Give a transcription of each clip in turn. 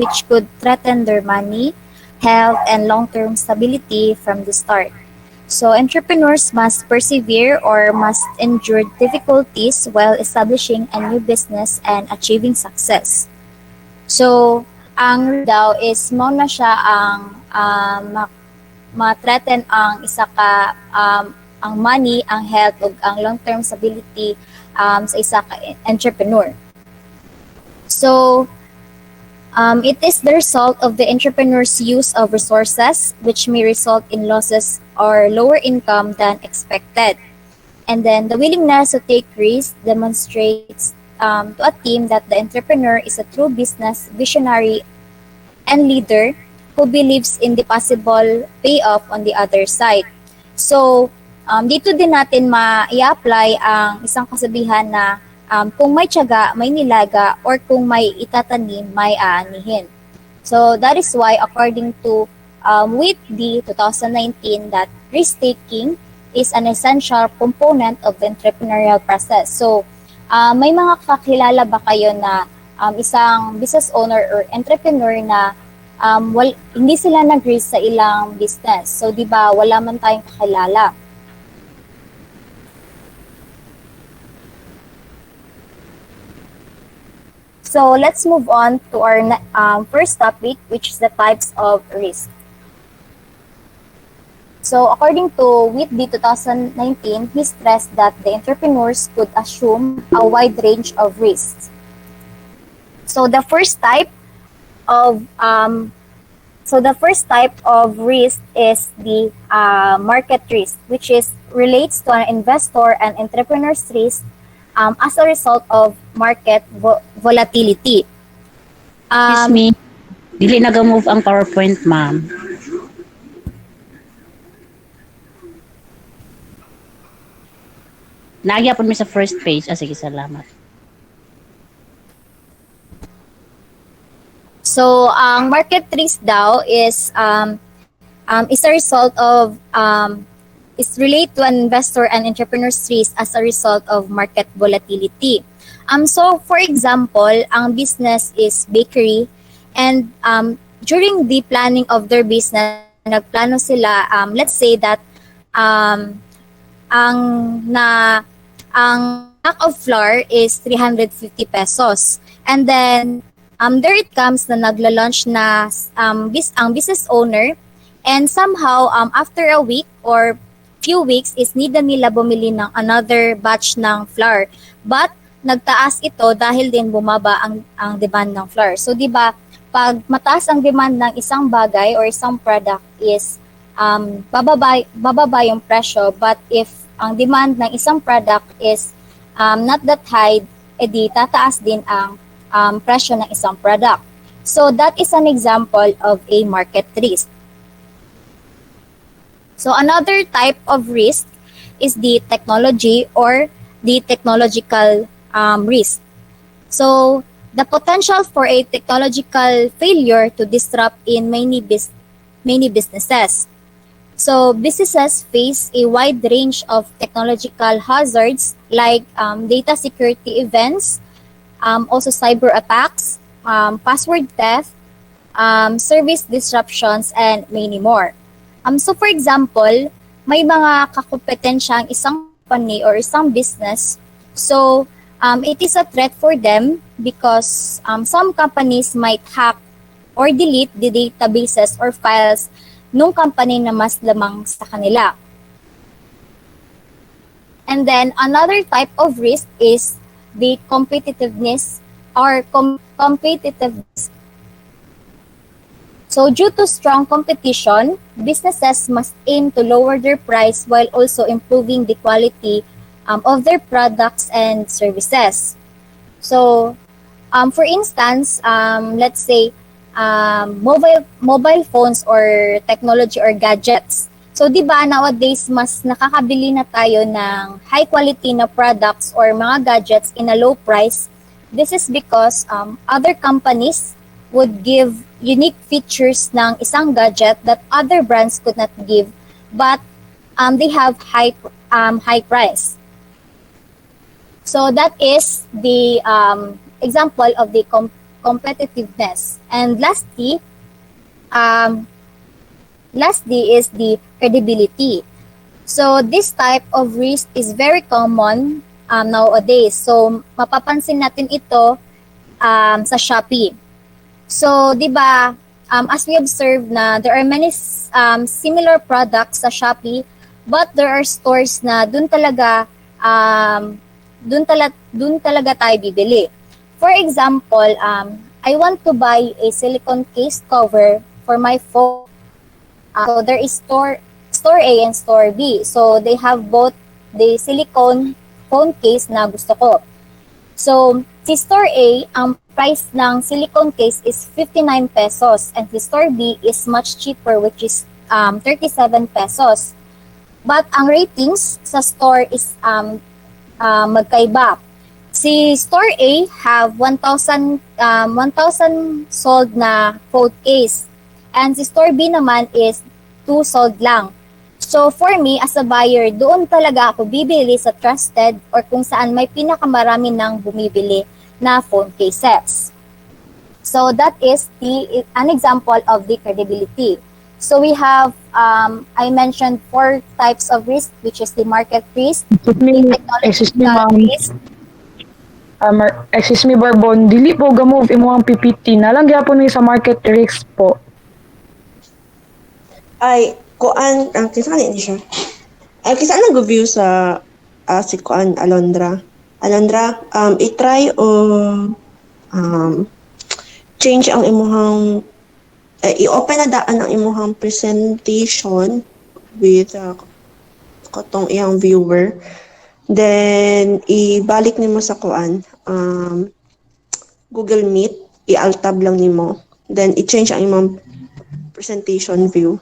which could threaten their money, health, and long-term stability from the start. So entrepreneurs must persevere or must endure difficulties while establishing a new business and achieving success. So, ang risk daw is mo na siya ang ma-threaten ang isa ka ang money, ang health ug ang long-term stability sa isa ka entrepreneur. So, it is the result of the entrepreneur's use of resources, which may result in losses or lower income than expected. And then the willingness to take risks demonstrates to a team that the entrepreneur is a true business visionary and leader who believes in the possible payoff on the other side. So, dito din natin ma-i-apply ang isang kasabihan na kung may tiyaga, may nilaga, or kung may itatanim, may aanihin. So that is why according to WITD 2019 that risk-taking is an essential component of the entrepreneurial process. So may mga kakilala ba kayo na isang business owner or entrepreneur na hindi sila nag-risk sa ilang business? So di ba wala man tayong kakilala. So let's move on to our first topic, which is the types of risk. So according to WITD 2019, he stressed that the entrepreneurs could assume a wide range of risks. So the first type of risk is the market risk, which relates to an investor and entrepreneur's risk as a result of market volatility. Excuse me. Dili naga-move ang PowerPoint, ma'am. Nagya po mi sa first page. Sige, salamat. So, ang market risk daw is a result of is relate to an investor and entrepreneur's risk as a result of market volatility. So for example, ang business is bakery, and during the planning of their business, nagplano sila, let's say that ang pack of flour is 350 pesos. And then there it comes na nagla-launch na ang business owner, and somehow after a week or few weeks is need na nila bumili ng another batch ng flour. But nagtaas ito dahil din bumaba ang demand ng flour. So 'di ba, pag mataas ang demand ng isang bagay or isang product is bababa yung presyo, but if ang demand ng isang product is not that high, edi tataas din ang presyo ng isang product. So that is an example of a market risk. So another type of risk is the technology or the technological risk. So the potential for a technological failure to disrupt in many businesses. So businesses face a wide range of technological hazards like data security events, also cyber attacks, password theft, service disruptions, and many more. So for example, may mga kakompetensya ang isang company or isang business. So it is a threat for them because some companies might hack or delete the databases or files nung company na mas lamang sa kanila. And then another type of risk is the competitiveness or competitiveness. So due to strong competition, businesses must aim to lower their price while also improving the quality of their products and services. So for instance, let's say mobile phones or technology or gadgets. So di ba nowadays mas nakakabili na tayo ng high quality na products or mga gadgets in a low price. This is because other companies would give unique features ng isang gadget that other brands could not give, but they have high price. So that is the example of the competitiveness. And um, lastly is the credibility. So this type of risk is very common nowadays. So mapapansin natin ito sa Shopee. So, 'di ba, as we observe na there are many similar products sa Shopee, but there are stores na dun talaga tayo bibili. For example, I want to buy a silicone case cover for my phone. So there is store A and store B. So they have both the silicone phone case na gusto ko. So, si store A, ang price ng silicone case is 59 pesos and si store B is much cheaper, which is 37 pesos. But ang ratings sa store is magkaiba. Si store A have 1,000 sold na phone case and si store B naman is 2 sold lang. So for me, as a buyer, doon talaga ako bibili sa trusted or kung saan may pinakamarami ng bumibili na phone cases. So that is an example of the credibility. So we have, I mentioned 4 types of risk, which is the market risk, the technological risk. Excuse me, Barbon, dili po gamove imo ang PPT na lang gyapon ni sa market risk po. Ay, kuan, kisa ni siya. Ay, kisa nag-view sa si kuan Alondra. Alondra, i-try o change ang imuhang i-open na daan ang imuhang presentation with katong iyang viewer. Then ibalik nimo sa kuan Google Meet, i-alt tab lang nimo. Then i-change ang imong presentation view.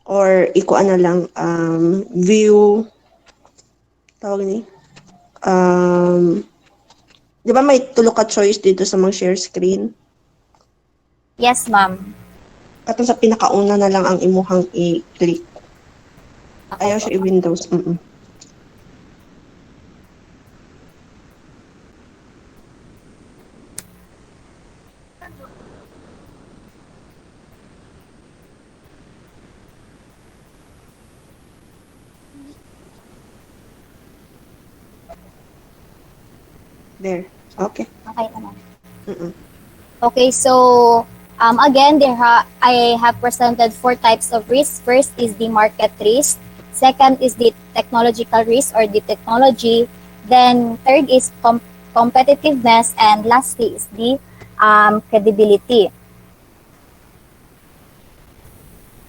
Or ikuan na lang view tawag ni di ba may tulo ka choice dito sa mga share screen? Yes, ma'am. Katong sa pinakauna na lang ang imuhang i-click. Ayaw siya i-Windows. There. Okay. Okay naman. Mm-mm. Okay, so again, I have presented 4 types of risk. First is the market risk. Second is the technological risk or the technology. Then third is competitiveness, and lastly is the credibility.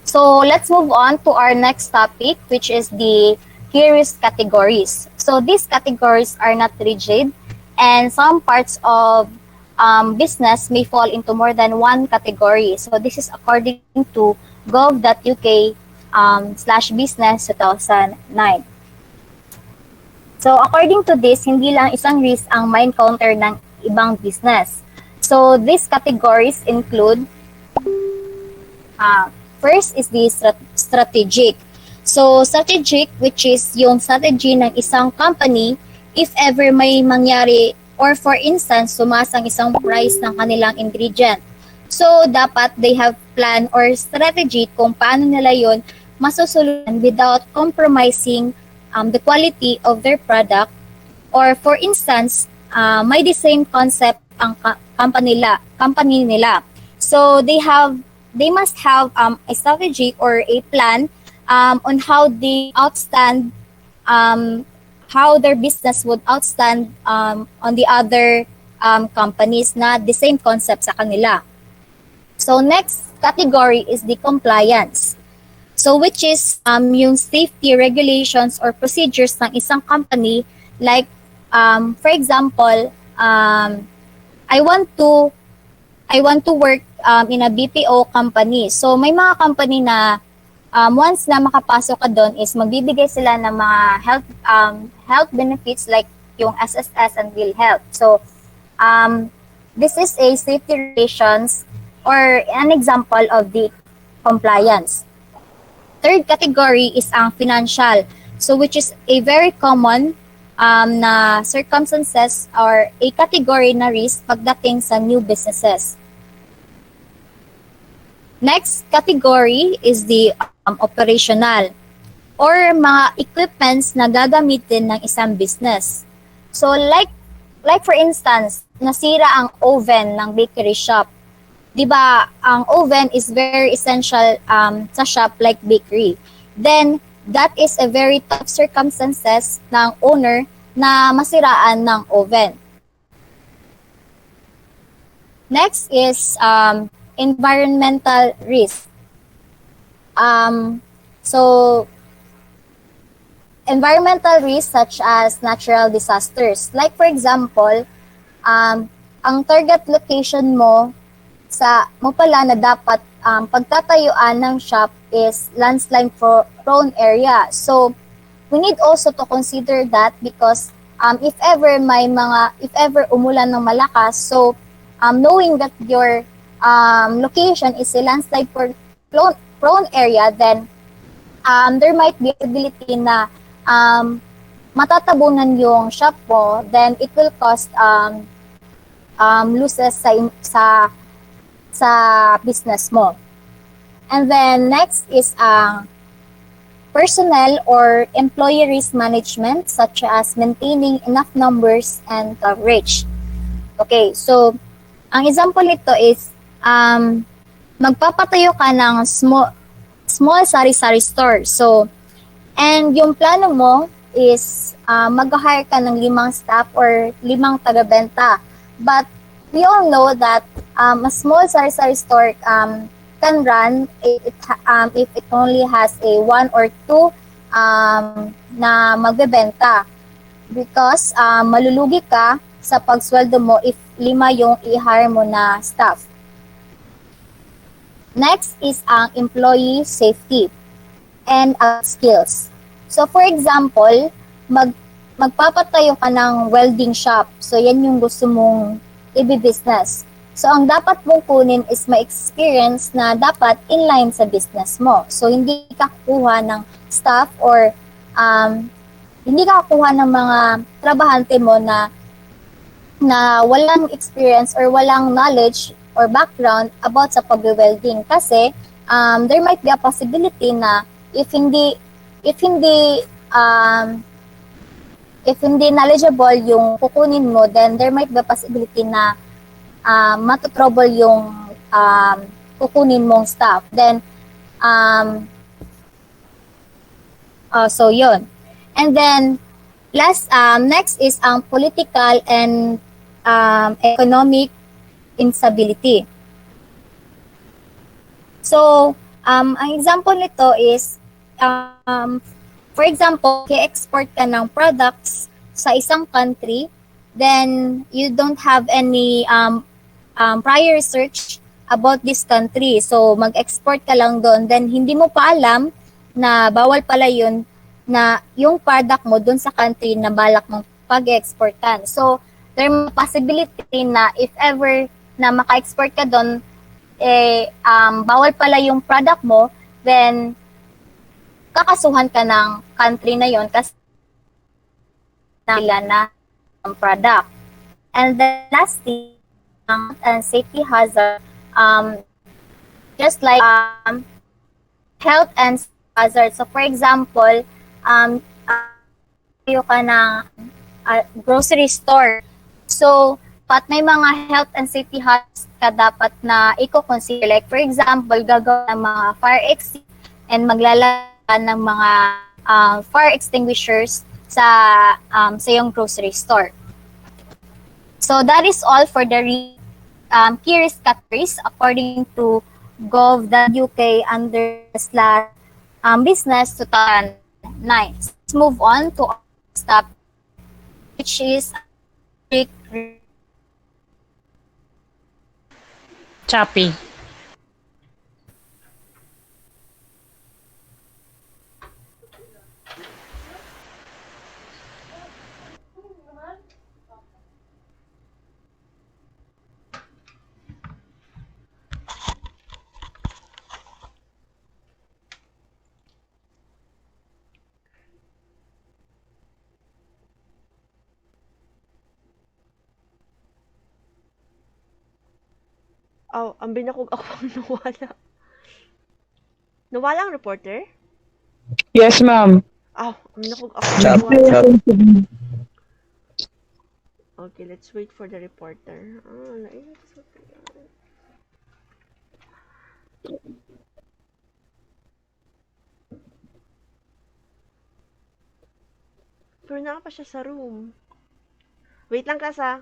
So let's move on to our next topic, which is the key risk categories. So these categories are not rigid, and some parts of business may fall into more than one category. So this is according to gov.uk/business 2009. So according to this, hindi lang isang risk ang ma-encounter ng ibang business. So these categories include, first is the strategic. So strategic, which is yung strategy ng isang company if ever may mangyari or for instance, tumaas ang isang price ng kanilang ingredient. So, dapat they have plan or strategy kung paano nila yon masosolution without compromising the quality of their product. Or for instance, may the same concept ang company nila. So, they must have a strategy or a plan on how they outstand how their business would outstand on the other companies na the same concept sa kanila. So next category is the compliance. So which is yung safety regulations or procedures ng isang company, like for example, I want to work in a BPO company. So may mga company na once na makapasok ka doon is magbibigay sila ng mga health benefits like yung SSS and PhilHealth. So, this is a safety regulations or an example of the compliance. Third category is ang financial. So, which is a very common na circumstances or a category na risk pagdating sa new businesses. Next category is the operational or mga equipments na gagamitin ng isang business. So like for instance, nasira ang oven ng bakery shop. 'Di ba? Ang oven is very essential sa shop like bakery. Then that is a very tough circumstances ng owner na masiraan ng oven. Next is environmental risk. So environmental risks such as natural disasters. Like for example, ang target location mo pala na dapat pagtatayuan ng shop is landslide prone area. So we need also to consider that because if ever umulan ng malakas, so knowing that your location is a landslide prone area, then there might be a possibility na matatabunan yung shop mo, then it will cost losses sa business mo. And then next is personnel or employee risk management, such as maintaining enough numbers and coverage. Okay, so ang example nito is magpapatayo ka ng small sari-sari store. So and yung plano mo is mag-hire ka ng 5 staff or 5 taga-benta. But we all know that a small sari-sari store can run if it only has a 1 or 2 na magbebenta. Because malulugi ka sa pagsweldo mo if 5 yung i-hire mo na staff. Next is ang employee safety and skills. So for example, magpapatayo ka ng welding shop. So yan yung gusto mong i-business. So ang dapat mong kunin is ma-experience na dapat inline sa business mo. So hindi ka kukuha ng staff or hindi ka kukuha ng mga trabahante mo na walang experience or walang knowledge or background about sa pag-welding kasi there might be a possibility na if hindi knowledgeable yung kukunin mo, then there might be a possibility na matutrouble yung kukunin mong staff. Then so yun. And then next is ang political and economic instability. So ang example nito is for example, i-export ka ng products sa isang country, then you don't have any prior research about this country. So mag-export ka lang doon, then hindi mo pa alam na bawal pala yun na yung product mo doon sa country na balak mong pag-exportan. So there may possibility na if ever na maka-export ka doon, bawal pala yung product mo, then kakasuhan ka ng country na yon kasi nila na ang product. And then lastly, safety hazard, just like health and hazard. So for example, tayo ka ng grocery store. So may mga health and safety hazards ka dapat na i-consider. Like for example, gagawa ng mga fire exit and maglalagay ng mga fire extinguishers sa iyong grocery store. So that is all for the key risk categories according to gov.uk under /business 2009. Let's move on to our step, which is Choppy. Ang binakog ako ang nawala. Nawala ang reporter? Yes, ma'am. Ang binakog ako ang Chat, nawala. chat. Okay, let's wait for the reporter. Lain na sa Pero na pa siya sa room. Wait lang ka sa.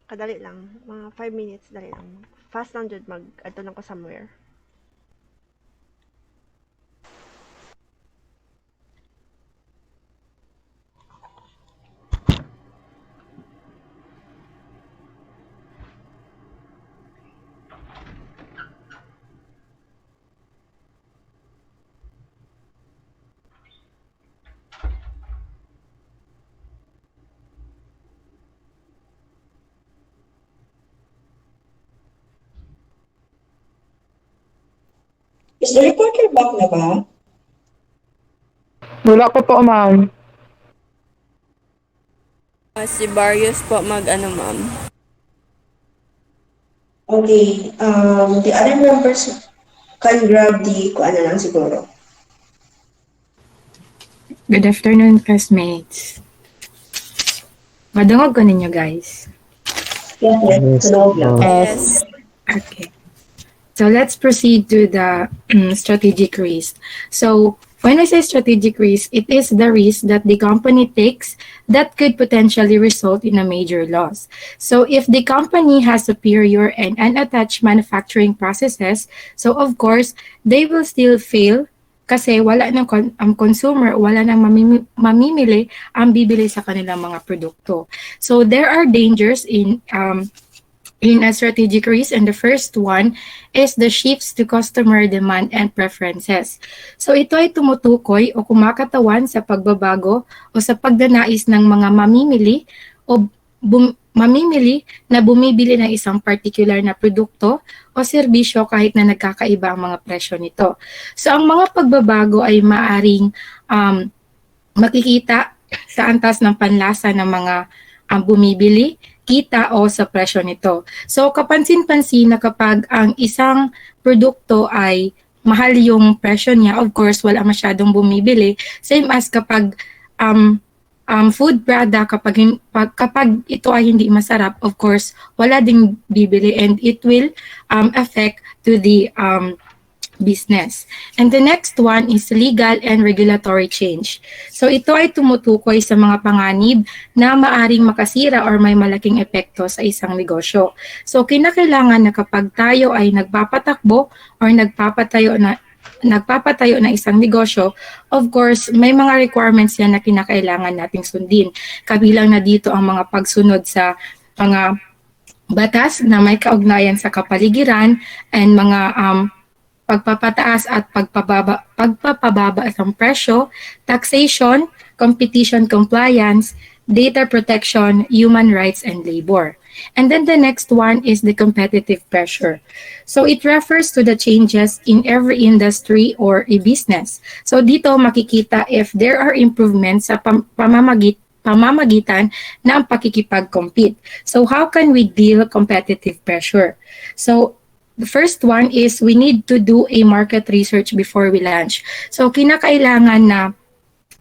Kadali lang. Mga 5 minutes, dali lang. Fast lang jud ato lang ko somewhere. Is the reporter back na ba? Wala pa po, ma'am. Si Barrios po mag-ano, ma'am. Okay, the other members can grab the kung ano lang siguro. Good afternoon, classmates. Madungog ko ninyo, guys. Yeah, tulog lang. Yes. Okay. So let's proceed to the strategic risk. So when we say strategic risk, it is the risk that the company takes that could potentially result in a major loss. So if the company has superior and unattached manufacturing processes, so of course, they will still fail kasi wala ng consumer, wala nang mamimili ang bibili sa kanilang mga produkto. So there are dangers in a strategic risk, and the first one is the shifts to customer demand and preferences. So ito ay tumutukoy o kumakatawan sa pagbabago o sa pagdanais ng mga mamimili o mamimili na bumibili ng isang particular na produkto o serbisyo kahit na nagkakaiba ang mga presyo nito. So ang mga pagbabago ay maaring makikita sa antas ng panlasa ng mga bumibili, kita o sa presyo nito. So kapansin-pansin na kapag ang isang produkto ay mahal yung presyo niya, of course wala masyadong bumibili. Same as kapag food product, kapag ito ay hindi masarap, of course wala ding bibili, and it will affect to the business. And the next one is legal and regulatory change. So ito ay tumutukoy sa mga panganib na maaring makasira or may malaking epekto sa isang negosyo. So kinakailangan na kapag tayo ay nagpapatakbo or nagpapatayo na isang negosyo, of course, may mga requirements yan na kinakailangan nating sundin. Kabilang na dito ang mga pagsunod sa mga batas na may kaugnayan sa kapaligiran and mga pagpapataas at pagpapababa ng presyo, taxation, competition compliance, data protection, human rights, and labor. And then the next one is the competitive pressure. So it refers to the changes in every industry or a business. So dito makikita if there are improvements sa pamamagitan ng pakikipag-compete. So how can we deal competitive pressure? So the first one is we need to do a market research before we launch. So kinakailangan na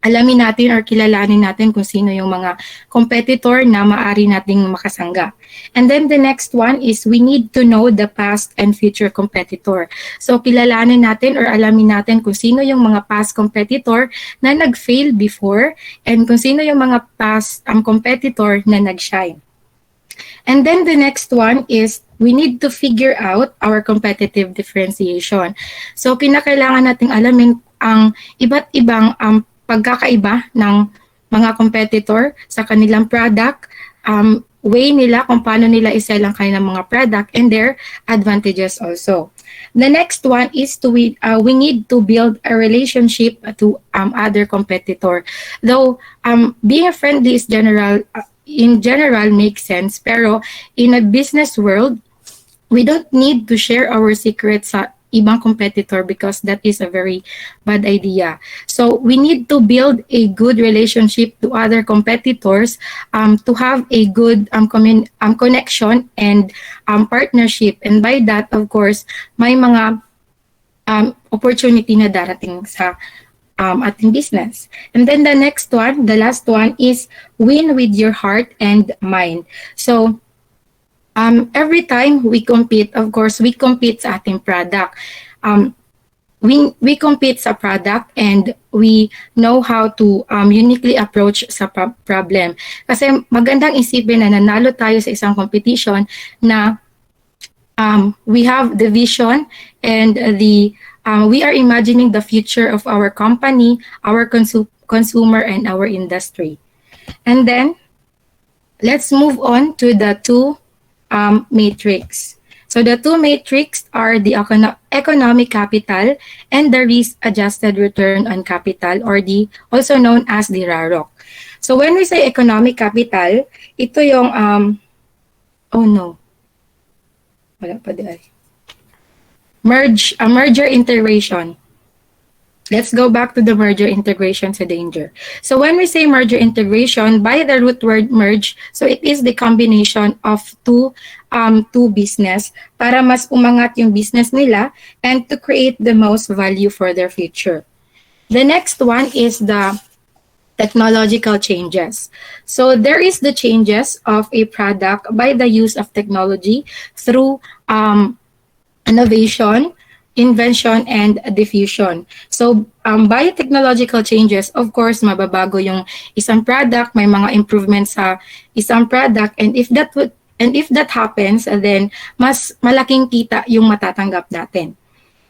alamin natin or kilalanin natin kung sino yung mga competitor na maaari nating makasangga. And then the next one is we need to know the past and future competitor. So kilalanin natin or alamin natin kung sino yung mga past competitor na nag-fail before and kung sino yung mga past competitor na nag-shine. And then the next one is we need to figure out our competitive differentiation. So kinakailangan nating alamin ang iba't ibang pagkakaiba ng mga competitor sa kanilang product, way nila kung paano nila i-sell ang kanilang mga product and their advantages also. The next one is we need to build a relationship to other competitor. Though being friendly is in general makes sense, pero in a business world, we don't need to share our secrets ibang competitor because that is a very bad idea. So we need to build a good relationship to other competitors, to have a good connection and partnership. And by that, of course, may mga opportunity na darating sa ating business. And then the next one, the last one is win with your heart and mind. So every time we compete, of course, we compete sa ating product. We compete sa product and we know how to uniquely approach sa problem. Kasi magandang isipin na nanalo tayo sa isang competition na we have the vision and we are imagining the future of our company, our consumer, and our industry. And then, let's move on to the two matrix. So the two matrix are the economic capital and the risk-adjusted return on capital, or also known as the RAROC. So when we say economic capital, ito yung oh no. Wala pa di ay. Merger integration. Let's go back to the merger integration sa danger. So when we say merger integration, by the root word merge, so it is the combination of two business para mas umangat yung business nila and to create the most value for their future. The next one is the technological changes. So there is the changes of a product by the use of technology through innovation, invention, and diffusion. So, by technological changes, of course, mababago yung isang product, may mga improvements sa isang product, and if that happens, then mas malaking kita yung matatanggap natin.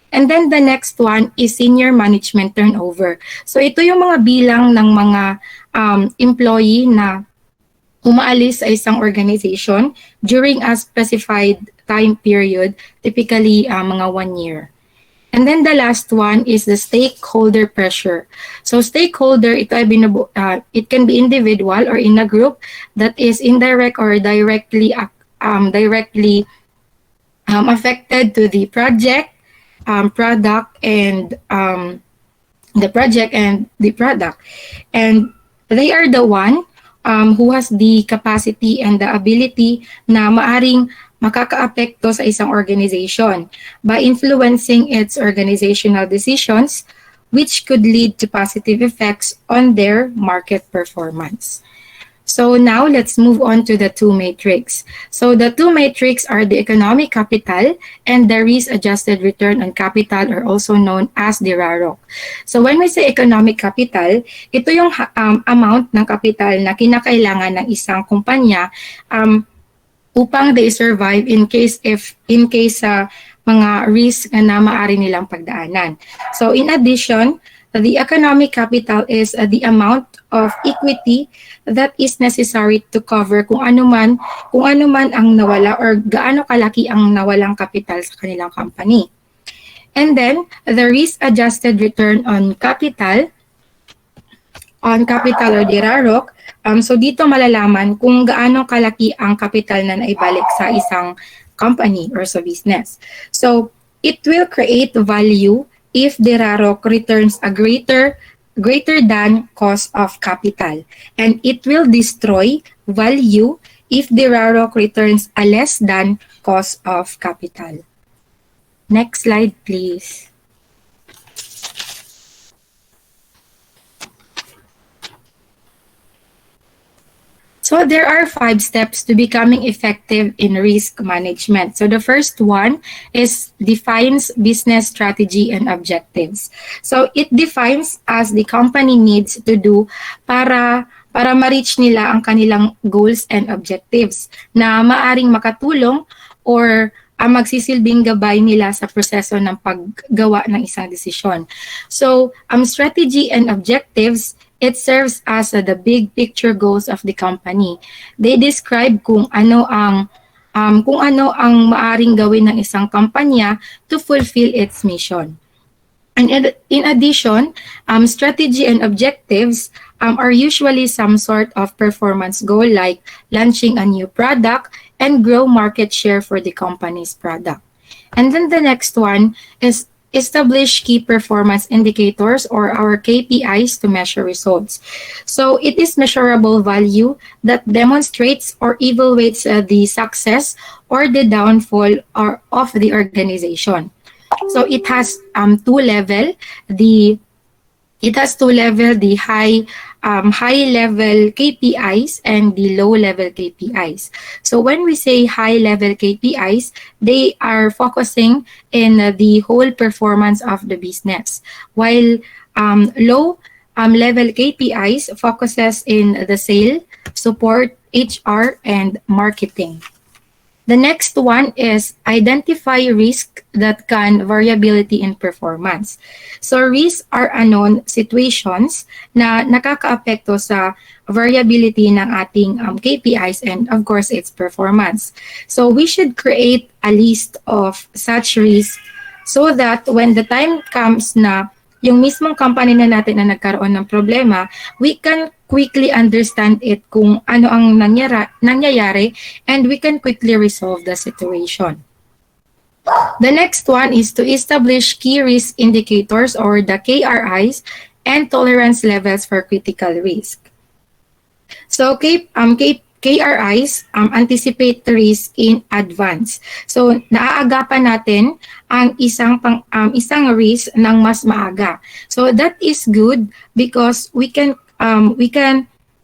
And then the next one is senior management turnover. So, ito yung mga bilang ng mga employee na umaalis sa isang organization during a specified time period, typically mga 1 year. And then the last one is the stakeholder pressure. So stakeholder, ito ay it can be individual or in a group that is indirect or directly affected to the project, product, and the project and the product. And they are the one who has the capacity and the ability na maaring makakaapekto sa isang organization by influencing its organizational decisions, which could lead to positive effects on their market performance. So now let's move on to the two matrix. So the two matrix are the economic capital and the risk-adjusted return on capital, or also known as the RAROC. So when we say economic capital, ito yung amount ng capital na kinakailangan ng isang kumpanya upang they survive in case sa mga risk na maaari nilang pagdaanan. So in addition, the economic capital is the amount of equity that is necessary to cover kung ano man ang nawala or gaano kalaki ang nawalang kapital sa kanilang company. And then the risk-adjusted return on capital or the RAROC. So dito malalaman kung gaano kalaki ang capital na naibalik sa isang company or sa business. So it will create value if the RAROC returns a greater than cost of capital, and it will destroy value if the RAROC returns a less than cost of capital. Next slide, please. So there are 5 steps to becoming effective in risk management. So the first one is defines business strategy and objectives. So it defines as the company needs to do para ma-reach nila ang kanilang goals and objectives na maaring makatulong or magsisilbing gabay nila sa proseso ng paggawa ng isang desisyon. So strategy and objectives, it serves as the big picture goals of the company. They describe kung ano ang maaring gawin ng isang kumpanya to fulfill its mission. And in addition, strategy and objectives are usually some sort of performance goal like launching a new product and grow market share for the company's product. And then the next one is establish key performance indicators or our KPIs to measure results. So it is measurable value that demonstrates or evaluates the success or the downfall of the organization. So it has two level. It has two level, the high level KPIs and the low level KPIs. So when we say high level KPIs, they are focusing in the whole performance of the business, while low level KPIs focuses in the sale, support, HR, and marketing. The next one is identify risk that can variability in performance. So risks are unknown situations na nakakaapekto sa variability ng ating KPIs and of course its performance. So we should create a list of such risks so that when the time comes na yung mismong company na natin na nagkaroon ng problema, we can quickly understand it kung ano ang nangyayari and we can quickly resolve the situation. The next one is to establish key risk indicators or the KRIs and tolerance levels for critical risk. So KRIs anticipate the risk in advance. So naaagapan natin ang isang risk ng mas maaga. So that is good because we can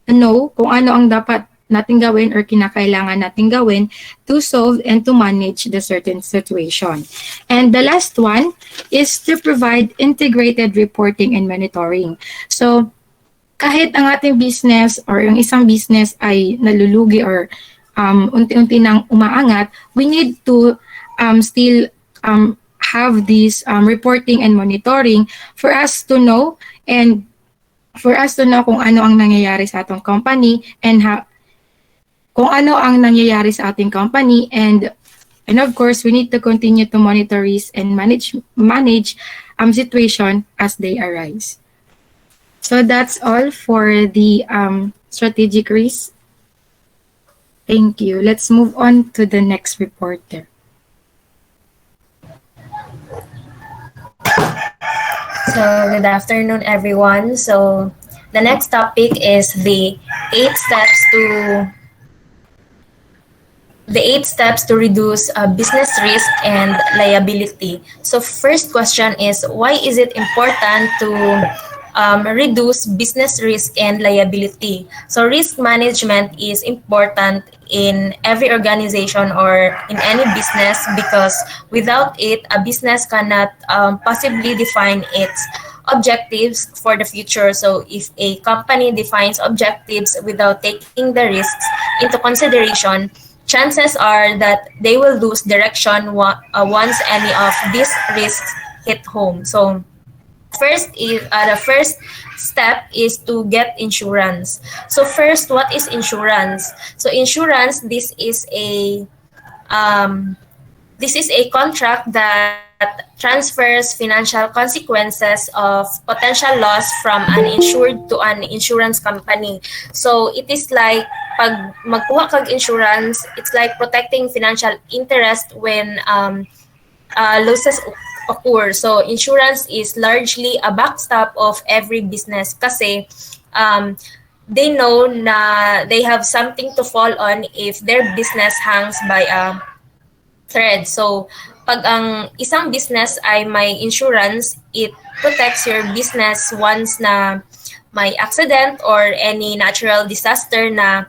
know kung ano ang dapat natin gawin or kinakailangan natin gawin to solve and to manage the certain situation. And the last one is to provide integrated reporting and monitoring. So kahit ang ating business or yung isang business ay nalulugi or unti-unti nang umaangat, we need to still have this reporting and monitoring for us to know kung ano ang nangyayari sa atong company and kung ano ang nangyayari sa ating company and of course we need to continue to monitor risk and manage situation as they arise. So that's all for the strategic risk. Thank you. Let's move on to the next reporter. So, good afternoon, everyone. So, the next topic is the 8 steps to reduce business risk and liability. So, first question is, why is it important to reduce business risk and liability? So, risk management is important in every organization or in any business because without it, a business cannot possibly define its objectives for the future. So if a company defines objectives without taking the risks into consideration, chances are that they will lose direction once any of these risks hit home. So the first step is to get insurance. So first, what is insurance? So insurance, this is a contract that transfers financial consequences of potential loss from an insured to an insurance company. So it is like pag magkuha kag insurance, it's like protecting financial interest when losses occur. So insurance is largely a backstop of every business kasi they know na they have something to fall on if their business hangs by a thread. So pag ang isang business ay may insurance, it protects your business once na may accident or any natural disaster na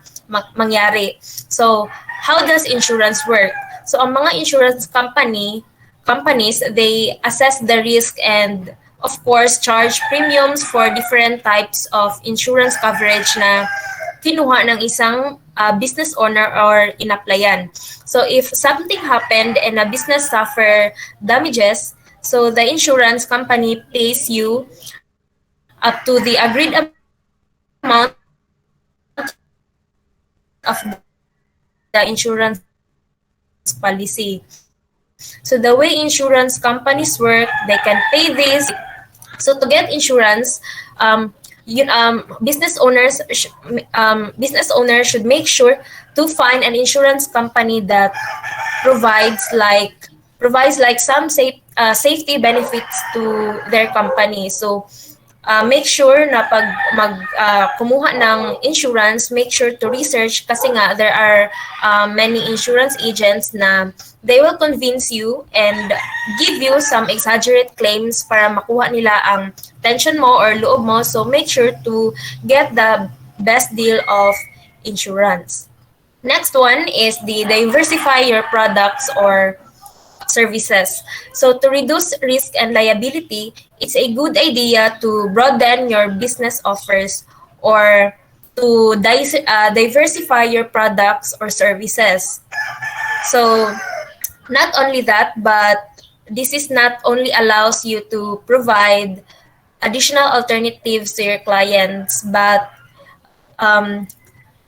mangyari. So how does insurance work? So ang mga insurance companies, they assess the risk and of course charge premiums for different types of insurance coverage na kinuha ng isang business owner or inapplyan. So if something happened and a business suffer damages, so the insurance company pays you up to the agreed amount of the insurance policy. So the way insurance companies work, they can pay this. So to get insurance, business owners should make sure to find an insurance company that provides like provides like some safety benefits to their company. So make sure na pag kumuha ng insurance, make sure to research kasi nga there are many insurance agents na they will convince you and give you some exaggerate claims para makuha nila ang tension mo or loob mo. So make sure to get the best deal of insurance. Next one is the diversify your products or services. So to reduce risk and liability, it's a good idea to broaden your business offers or to diversify your products or services. So not only that, but this is not only allows you to provide additional alternatives to your clients, but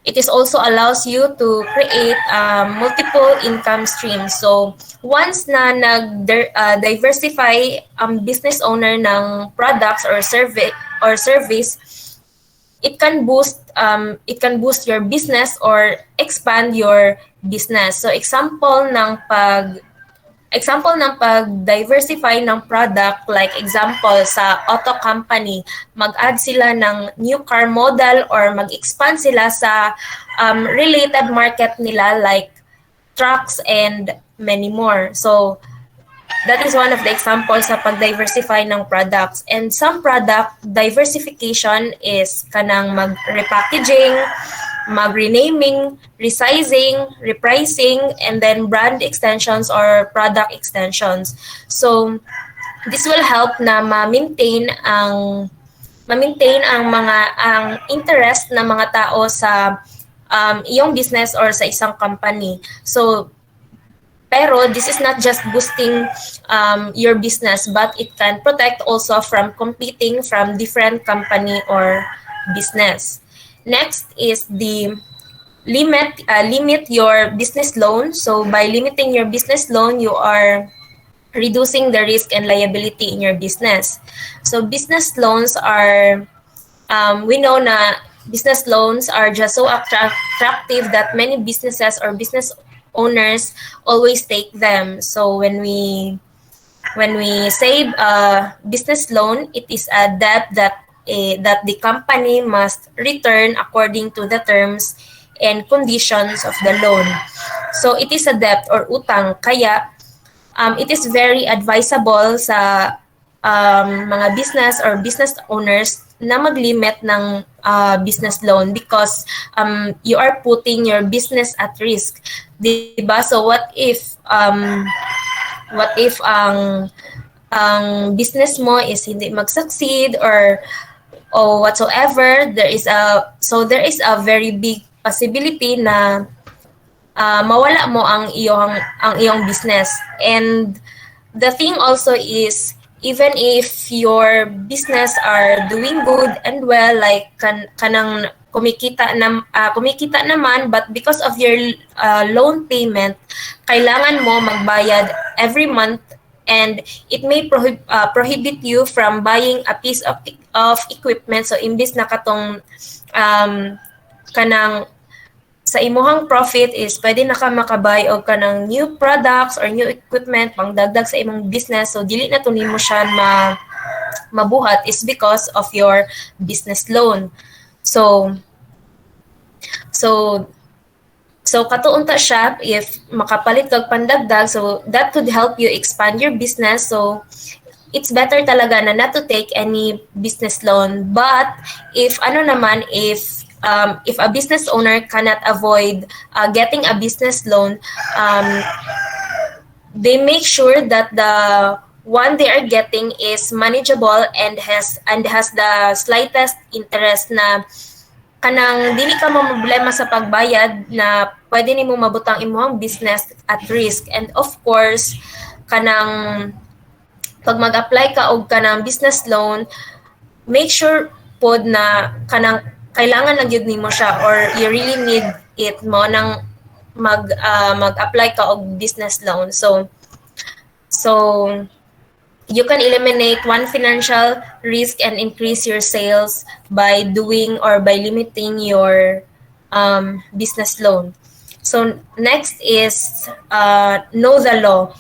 it is also allows you to create multiple income streams. So once na diversify ang business owner ng products or service, it can boost your business or expand your business. So example ng pag-diversify ng product, like example sa auto company, mag-add sila ng new car model or mag-expand sila sa related market nila like trucks and many more. So that is one of the examples sa pag-diversify ng products. And some product diversification is kanang mag-repackaging, mag-renaming, resizing, repricing, and then brand extensions or product extensions. So this will help na ma-maintain ang interest ng mga tao sa iyong business or sa isang company. So pero this is not just boosting your business, but it can protect also from competing from different company or business. Next is the limit your business loan. So by limiting your business loan, you are reducing the risk and liability in your business. So business loans are, we know na business loans are just so attractive that many businesses or business owners always take them. So when we say business loan, it is a debt that the company must return according to the terms and conditions of the loan. So it is a debt or utang, kaya it is very advisable sa mga business or business owners na mag-limit ng business loan because you are putting your business at risk. Diba? So what if ang business mo is hindi mag-succeed or whatsoever, there is a very big possibility na mawala mo ang iyong business. And the thing also is, even if your business are doing good and well, like kanang kumikita naman, but because of your loan payment, kailangan mo magbayad every month, and it may prohibit you from buying a piece of equipment. So imbis na katong kanang sa imuhang profit is pwede na ka makabay og kanang new products or new equipment pang dagdag sa imong business, so dili na to nimo siya mabuhat is because of your business loan. So katuon ta siya if makapalit kag pandagdag, so that could help you expand your business. So it's better talaga na not to take any business loan. But if a business owner cannot avoid getting a business loan, they make sure that the one they are getting is manageable and has the slightest interest na kanang dili ka problema sa pagbayad na pwede nimo mabutang imong business at risk. And of course, kanang pag mag-apply ka og kanang business loan, make sure pod na kanang kailangan na gyud nimo siya or you really need it mo nang mag-apply ka og business loan. So you can eliminate one financial risk and increase your sales by doing or by limiting your business loan. So next is know the law.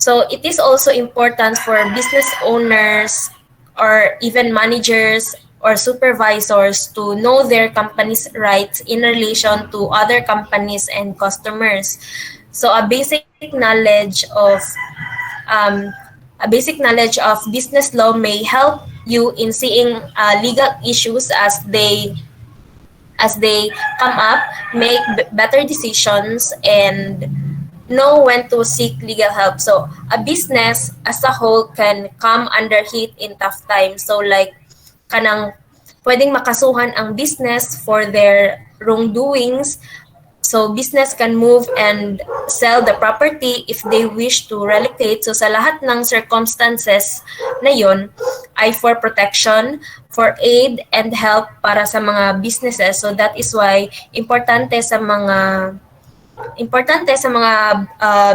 So it is also important for business owners or even managers or supervisors to know their company's rights in relation to other companies and customers. So um, a basic knowledge of business law may help you in seeing legal issues as they come up, make better decisions, and know when to seek legal help. So a business as a whole can come under heat in tough times. So like kanang pwedeng makasuhan ang business for their wrongdoings. So business can move and sell the property if they wish to relocate. So sa lahat ng circumstances na yun ay for protection, for aid and help para sa mga businesses. So that is why importante sa mga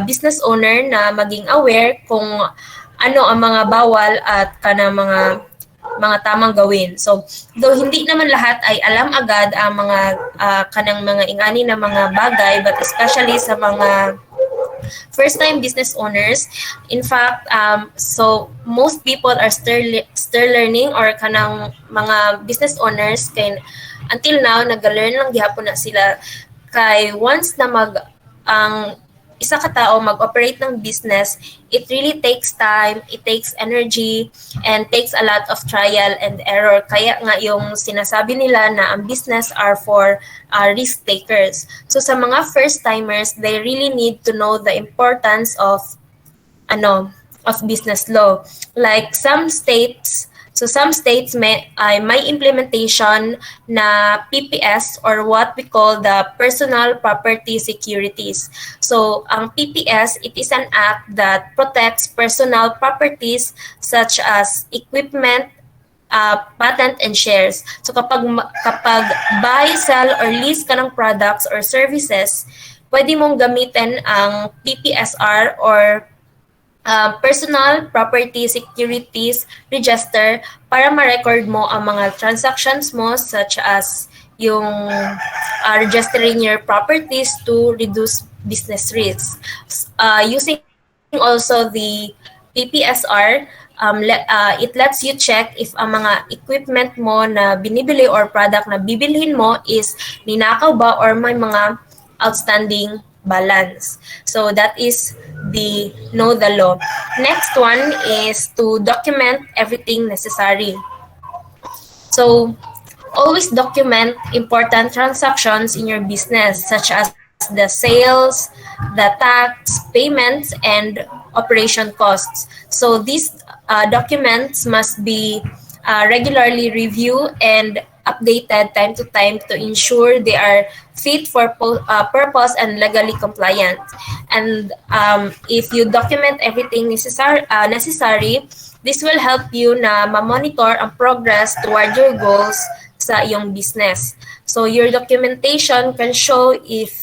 business owner na maging aware kung ano ang mga bawal at kanang mga tamang gawin. So, though hindi naman lahat ay alam agad ang mga kanang mga ingani na mga bagay, but especially sa mga first-time business owners. In fact, so most people are still learning, or kanang mga business owners kay until now nag-learn lang gihapon na sila kay once na isa ka tao mag-operate ng business, it really takes time, it takes energy, and takes a lot of trial and error. Kaya nga yung sinasabi nila na ang business are for risk takers. So sa mga first-timers, they really need to know the importance of business law. Like some states may implementation na PPS, or what we call the Personal Property Securities. So ang PPS, it is an act that protects personal properties such as equipment, patent and shares. So kapag buy, sell or lease ka ng products or services, pwede mong gamitin ang PPSR or Personal Property Securities Register para ma-record mo ang mga transactions mo, such as yung registering your properties to reduce business risks. Using also the PPSR, it lets you check if ang mga equipment mo na binibili or product na bibilhin mo is ninakaw ba or may mga outstanding balance. So that is the know the law. Next one is to document everything necessary. So always document important transactions in your business, such as the sales, the tax, payments, and operation costs. So these documents must be regularly reviewed and updated time to time to ensure they are fit for purpose and legally compliant. And if you document everything necessary, this will help you na ma-monitor ang progress toward your goals sa iyong business. So your documentation can show if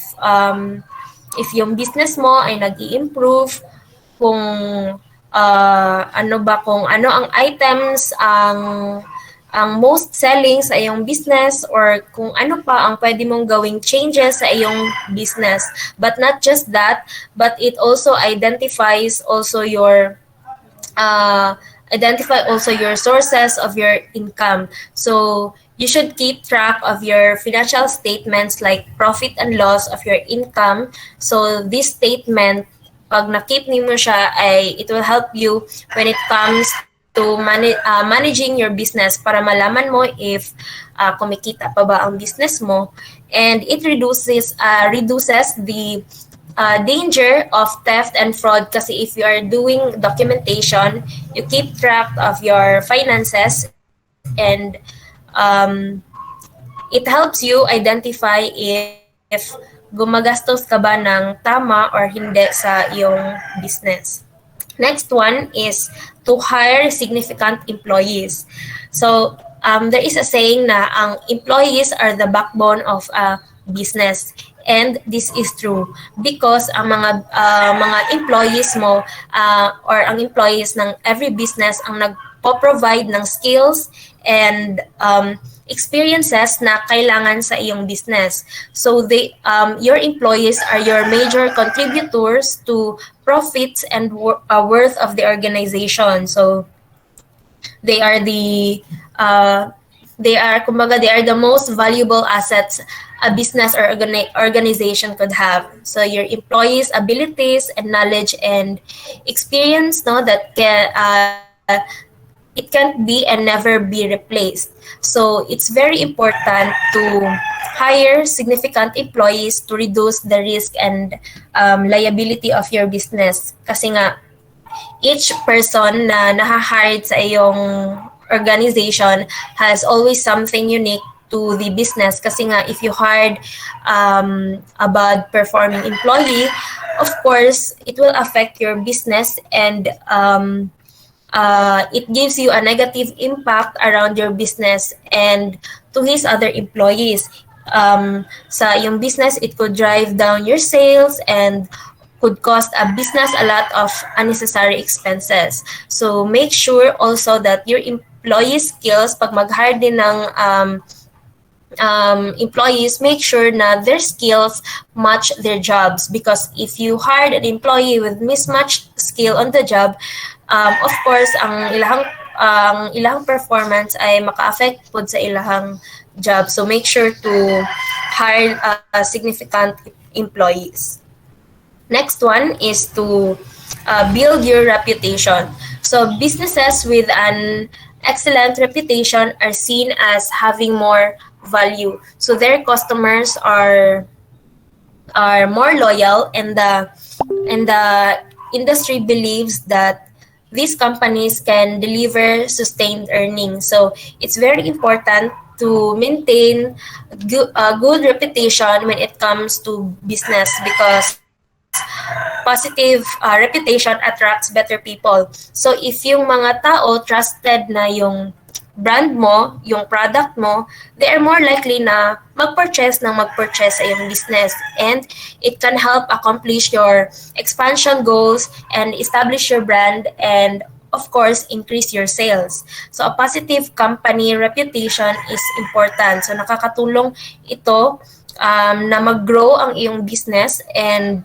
yung business mo ay nag-i-improve, kung kung ano ang items ang most selling sa iyong business, or kung ano pa ang pwede mong gawing changes sa iyong business. But not just that, but it also identifies also your sources of your income. So you should keep track of your financial statements, like profit and loss of your income. So this statement, pag na-keep nimo siya, it will help you when it comes to managing your business, para malaman mo if kumikita pa ba ang business mo, and it reduces the danger of theft and fraud, kasi if you are doing documentation, you keep track of your finances, and it helps you identify if gumagastos ka ba ng tama or hindi sa iyong business. Next one is to hire significant employees. So there is a saying na ang employees are the backbone of a business. And this is true because ang mga employees mo or ang employees ng every business ang nagpo-provide ng skills and experiences na kailangan sa iyong business. So your employees are your major contributors to profits and worth of the organization. So they are kumbaga, they are the most valuable assets a business or organization could have. So your employees' abilities and knowledge and experience, no, that it can't be and never be replaced. So it's very important to hire significant employees to reduce the risk and liability of your business. Kasi nga, each person na nahahired sa iyong organization has always something unique to the business. Kasi nga, if you hired a bad performing employee, of course, it will affect your business and it gives you a negative impact around your business and to his other employees. Sa yung business, it could drive down your sales and could cost a business a lot of unnecessary expenses. So make sure also that your employee skills, pag mag-hire din ng employees, make sure na their skills match their jobs, because if you hired an employee with mismatched skill on the job, of course ang ilahang performance ay maka-affect pod sa ilahang job. So make sure to hire significant employees. Next one is to build your reputation. So businesses with an excellent reputation are seen as having more value. So their customers are more loyal, and the industry believes that these companies can deliver sustained earnings. So it's very important to maintain a good reputation when it comes to business, because positive reputation attracts better people. So if yung mga tao trusted na yung brand mo, yung product mo, they are more likely na mag-purchase sa iyong business, and it can help accomplish your expansion goals and establish your brand and of course increase your sales. So a positive company reputation is important. So nakakatulong ito na mag-grow ang iyong business, and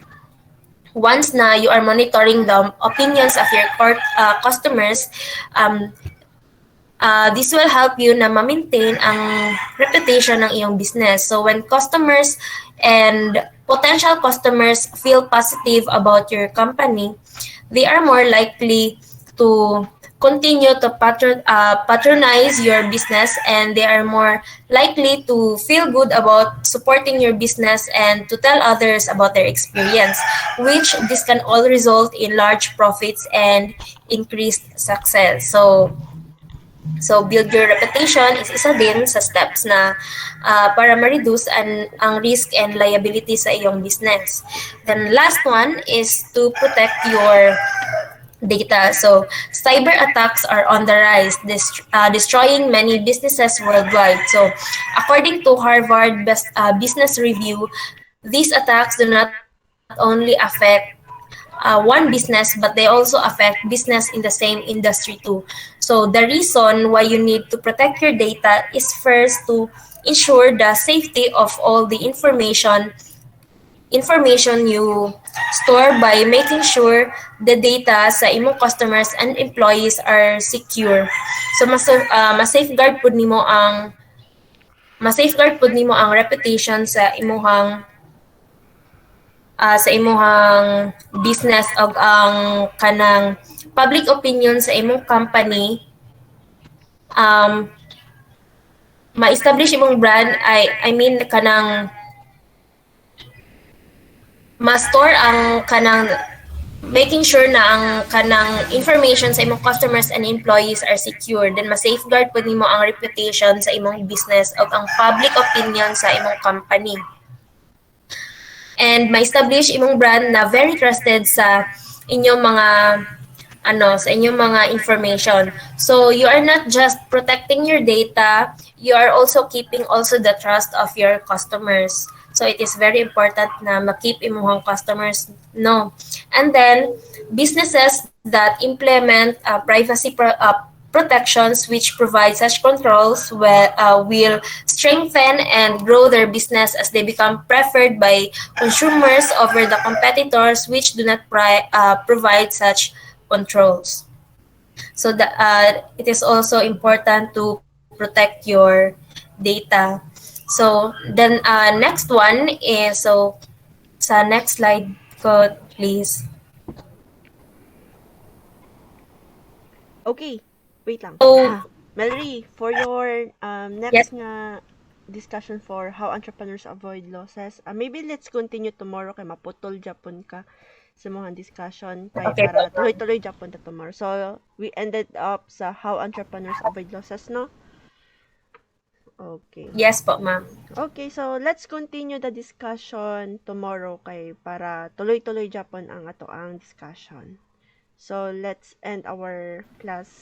once na you are monitoring the opinions of your customers, this will help you na ma-maintain ang reputation ng iyong business. So when customers and potential customers feel positive about your company, they are more likely to continue to patronize your business, and they are more likely to feel good about supporting your business and to tell others about their experience, which this can all result in large profits and increased success. So build your reputation is isa din sa steps na para ma-reduce ang risk and liability sa iyong business. Then last one is to protect your data. So cyber attacks are on the rise, destroying many businesses worldwide. So according to Harvard Business Review, these attacks do not only affect one business, but they also affect business in the same industry too. So the reason why you need to protect your data is first to ensure the safety of all the information you store by making sure the data sa imong customers and employees are secure. So ma-safeguard pud nimo ang reputation sa imong business og ang kanang public opinion sa imong company. Ma-establish imong brand, I mean kanang ma-store ang kanang, making sure na ang kanang information sa imong customers and employees are secure. Then ma-safeguard po nimo ang reputation sa imong business o ang public opinion sa imong company. And ma-establish imong brand na very trusted sa inyong mga information. So you are not just protecting your data, you are also keeping also the trust of your customers. So it is very important na ma-keep imong customers, no. And then businesses that implement privacy protections which provide such controls will strengthen and grow their business as they become preferred by consumers over the competitors which do not provide such controls. So it is also important to protect your data. So then next one is, so sa next slide ko please. Okay, wait lang. So Mallory, for your yes, next nga discussion for how entrepreneurs avoid losses, maybe let's continue tomorrow kay maputol Japon ka sa mga discussion kay okay para po. tuloy-tuloy Japon ta tomorrow. So, we ended up sa how entrepreneurs avoid losses, no? Okay. Yes po, ma'am. Okay, so let's continue the discussion tomorrow kay para tuloy-tuloy Japon ang ato ang discussion. So, let's end our class